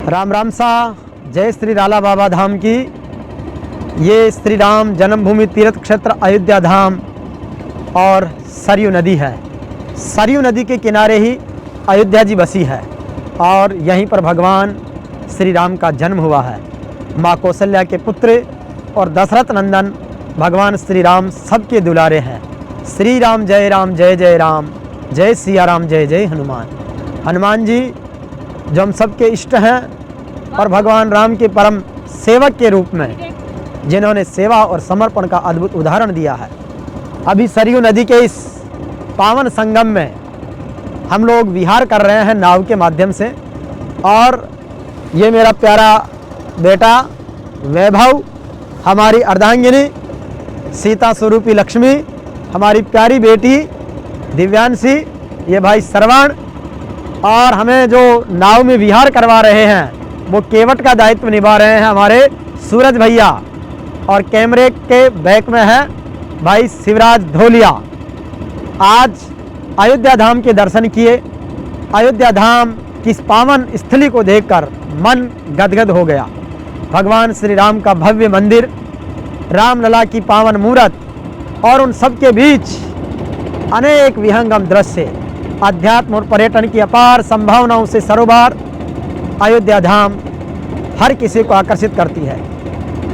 राम राम सा। जय श्री राला बाबा धाम की। ये श्री राम जन्मभूमि तीर्थ क्षेत्र अयोध्या धाम और सरयू नदी है। सरयू नदी के किनारे ही अयोध्या जी बसी है और यहीं पर भगवान श्री राम का जन्म हुआ है। माँ कौशल्या के पुत्र और दशरथ नंदन भगवान श्री राम सबके दुलारे हैं। श्री राम जय जय राम, जय सिया राम जय जय हनुमान। हनुमान जी जो हम सबके इष्ट हैं और भगवान राम के परम सेवक के रूप में जिन्होंने सेवा और समर्पण का अद्भुत उदाहरण दिया है। अभी सरयू नदी के इस पावन संगम में हम लोग विहार कर रहे हैं नाव के माध्यम से, और ये मेरा प्यारा बेटा वैभव, हमारी अर्धांगिनी सीता स्वरूपी लक्ष्मी, हमारी प्यारी बेटी दिव्यांशी, ये भाई श्रवण, और हमें जो नाव में विहार करवा रहे हैं वो केवट का दायित्व निभा रहे हैं हमारे सूरज भैया, और कैमरे के बैक में है भाई शिवराज धोलिया। आज अयोध्या धाम के दर्शन किए। अयोध्या धाम की इस पावन स्थली को देखकर मन गदगद हो गया। भगवान श्री राम का भव्य मंदिर, रामलला की पावन मूरत और उन सब के बीच अनेक विहंगम दृश्य, अध्यात्म और पर्यटन की अपार संभावनाओं से सरोवर अयोध्या धाम हर किसी को आकर्षित करती है।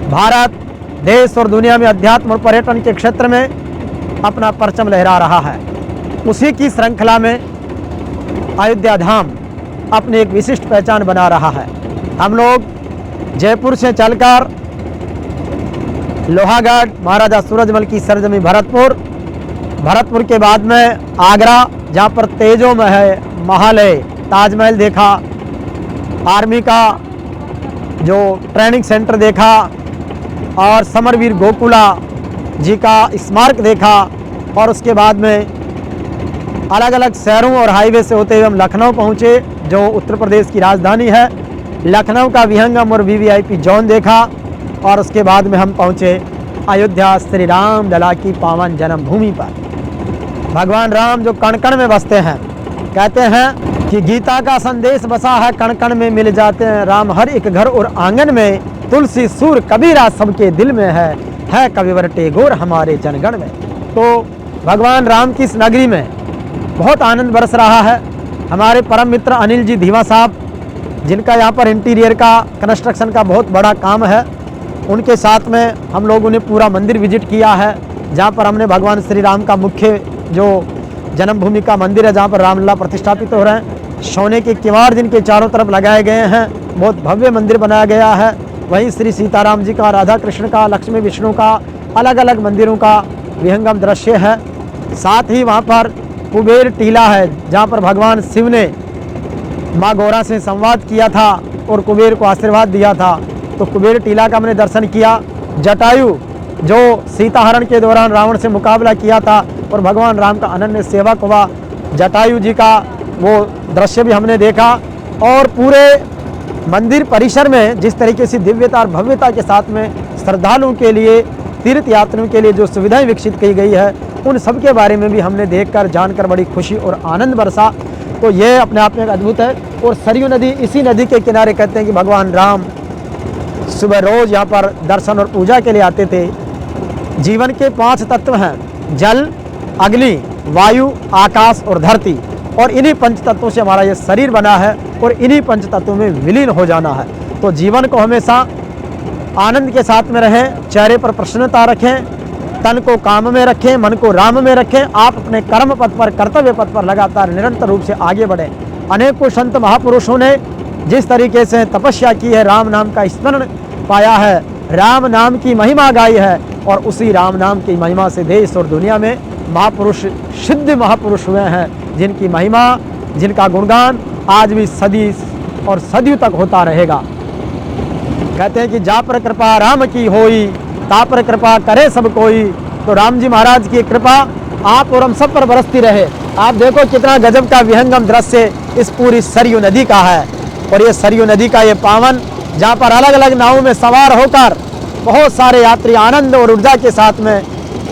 भारत देश और दुनिया में अध्यात्म और पर्यटन के क्षेत्र में अपना परचम लहरा रहा है। उसी की श्रृंखला में अयोध्या धाम अपनी एक विशिष्ट पहचान बना रहा है। हम लोग जयपुर से चलकर लोहागढ़, महाराजा सूरजमल की सरजमी भरतपुर के बाद में आगरा, जहाँ पर तेजो महल है, ताजमहल देखा, आर्मी का जो ट्रेनिंग सेंटर देखा, और समरवीर गोकुला जी का स्मारक देखा, और उसके बाद में अलग अलग शहरों और हाईवे से होते हुए हम लखनऊ पहुँचे, जो उत्तर प्रदेश की राजधानी है। लखनऊ का विहंगम और वीवीआईपी जोन देखा, और उसके बाद में हम पहुँचे अयोध्या श्री राम लला की पावन जन्मभूमि पर। भगवान राम जो कण कण में बसते हैं, कहते हैं कि गीता का संदेश बसा है कण कण में, मिल जाते हैं राम हर एक घर और आंगन में, तुलसी सूर कबीरा सबके दिल में है कविवर टैगोर हमारे जनगण में। तो भगवान राम की इस नगरी में बहुत आनंद बरस रहा है। हमारे परम मित्र अनिल जी धीवा साहब, जिनका यहाँ पर इंटीरियर का कंस्ट्रक्शन का बहुत बड़ा काम है, उनके साथ में हम लोगों ने पूरा मंदिर विजिट किया है, जहाँ पर हमने भगवान श्री राम का मुख्य जो जन्मभूमि का मंदिर है, जहाँ पर रामलला प्रतिष्ठापित हो रहे हैं, सोने के किवाड़ जिनके चारों तरफ लगाए गए हैं, बहुत भव्य मंदिर बनाया गया है। वहीं श्री सीताराम जी का, राधा कृष्ण का, लक्ष्मी विष्णु का, अलग अलग मंदिरों का विहंगम दृश्य है। साथ ही वहाँ पर कुबेर टीला है, जहाँ पर भगवान शिव ने माँ गौरा से संवाद किया था और कुबेर को आशीर्वाद दिया था। तो कुबेर टीला का हमने दर्शन किया। जटायु जो सीताहरण के दौरान रावण से मुकाबला किया था और भगवान राम का अनन्य सेवक हुआ, जटायु जी का वो दृश्य भी हमने देखा। और पूरे मंदिर परिसर में जिस तरीके से दिव्यता और भव्यता के साथ में श्रद्धालुओं के लिए, तीर्थ यात्रियों के लिए जो सुविधाएं विकसित की गई है, उन सब के बारे में भी हमने देखकर जानकर बड़ी खुशी और आनंद बरसा। तो ये अपने आप में एक अद्भुत है। और सरयू नदी, इसी नदी के किनारे कहते हैं कि भगवान राम सुबह रोज यहाँ पर दर्शन और पूजा के लिए आते थे। जीवन के 5 तत्व हैं, जल, अग्नि, वायु, आकाश और धरती, और इन्हीं 5 तत्वों से हमारा ये शरीर बना है और इन्हीं 5 तत्वों में विलीन हो जाना है। तो जीवन को हमेशा आनंद के साथ में रहें, चेहरे पर प्रसन्नता रखें, तन को काम में रखें, मन को राम में रखें। आप अपने कर्म पथ पर, कर्तव्य पथ पर लगातार निरंतर रूप से आगे बढ़ें। अनेकों संत महापुरुषों ने जिस तरीके से तपस्या की है, राम नाम का स्मरण पाया है, राम नाम की महिमा गाई है, और उसी राम नाम की महिमा से देश और दुनिया में महापुरुष, सिद्ध महापुरुष हुए हैं, जिनकी महिमा, जिनका गुणगान आज भी सदी और सदियों तक होता रहेगा। कहते हैं कि जा पर कृपा राम की होई, ता पर कृपा करे सब कोई। तो राम जी महाराज की कृपा आप और हम सब पर बरसती रहे। आप देखो कितना गजब का विहंगम दृश्य इस पूरी सरयू नदी का है। और ये सरयू नदी का ये पावन, जहाँ पर अलग अलग नावों में सवार होकर बहुत सारे यात्री आनंद और ऊर्जा के साथ में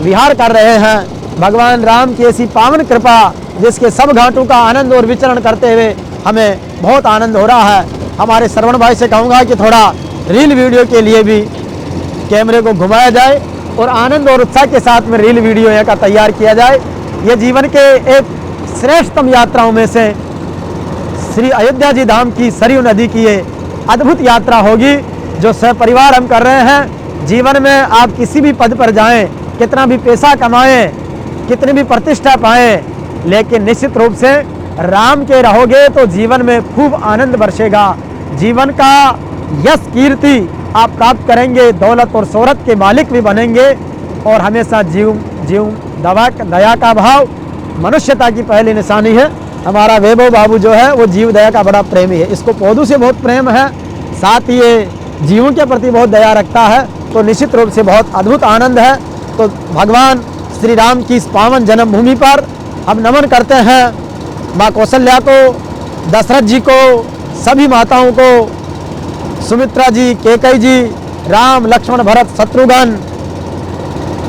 विहार कर रहे हैं। भगवान राम की ऐसी पावन कृपा, जिसके सब घाटों का आनंद और विचरण करते हुए हमें बहुत आनंद हो रहा है। हमारे श्रवण भाई से कहूँगा कि थोड़ा रील वीडियो के लिए भी कैमरे को घुमाया जाए और आनंद और उत्साह के साथ में रील वीडियो यहाँ का तैयार किया जाए। ये जीवन के एक श्रेष्ठतम यात्राओं में से श्री अयोध्या जी धाम की सरयू नदी की ये अद्भुत यात्रा होगी जो सपरिवार हम कर रहे हैं। जीवन में आप किसी भी पद पर जाएं, कितना भी पैसा कमाएं, कितनी भी प्रतिष्ठा पाएं, लेकिन निश्चित रूप से राम के रहोगे तो जीवन में खूब आनंद बरसेगा। जीवन का यश कीर्ति आप प्राप्त करेंगे, दौलत और शोहरत के मालिक भी बनेंगे और हमेशा दया का भाव मनुष्यता की पहली निशानी है। हमारा वैभव बाबू जो है वो जीव दया का बड़ा प्रेमी है, इसको पौधों से बहुत प्रेम है, साथ ही ये जीवों के प्रति बहुत दया रखता है। तो निश्चित रूप से बहुत अद्भुत आनंद है। तो भगवान श्री राम की इस पावन जन्मभूमि पर हम नमन करते हैं माँ कौशल्या को, दशरथ जी को, सभी माताओं को, सुमित्रा जी, कैकेयी जी, राम, लक्ष्मण, भरत, शत्रुघ्न,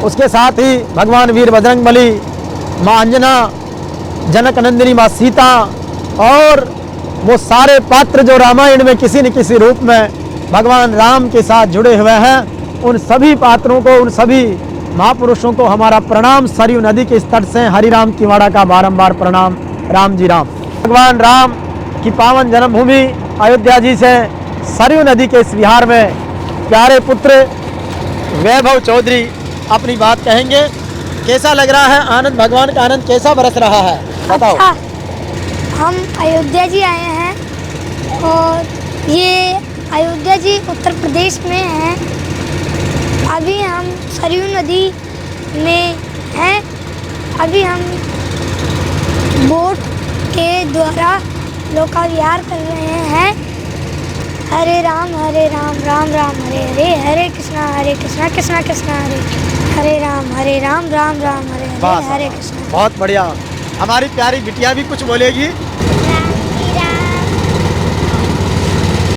उसके साथ ही भगवान वीर बजरंगबली, माँ अंजना, जनक नंदिनी माँ सीता और वो सारे पात्र जो रामायण में किसी न किसी रूप में भगवान राम के साथ जुड़े हुए हैं, उन सभी पात्रों को, उन सभी महापुरुषों को हमारा प्रणाम। सरयू नदी के इस तट से हरिराम की वाड़ा का बारंबार प्रणाम। राम जी राम। भगवान राम की पावन जन्मभूमि अयोध्या जी से सरयू नदी के इस विहार में प्यारे पुत्र वैभव चौधरी अपनी बात कहेंगे। कैसा लग रहा है आनंद, भगवान का आनंद कैसा बरस रहा है, बताओ। अच्छा, हम अयोध्या जी आए हैं और ये अयोध्या जी उत्तर प्रदेश में है। अभी हम सरयू नदी में हैं। अभी हम बोट के द्वारा लोकाविहार कर रहे हैं। हरे राम राम राम हरे हरे, हरे कृष्णा कृष्णा कृष्णा हरे, हरे राम राम राम हरे हरे, हरे कृष्णा। बहुत बढ़िया। हमारी प्यारी बिटिया भी कुछ बोलेगी।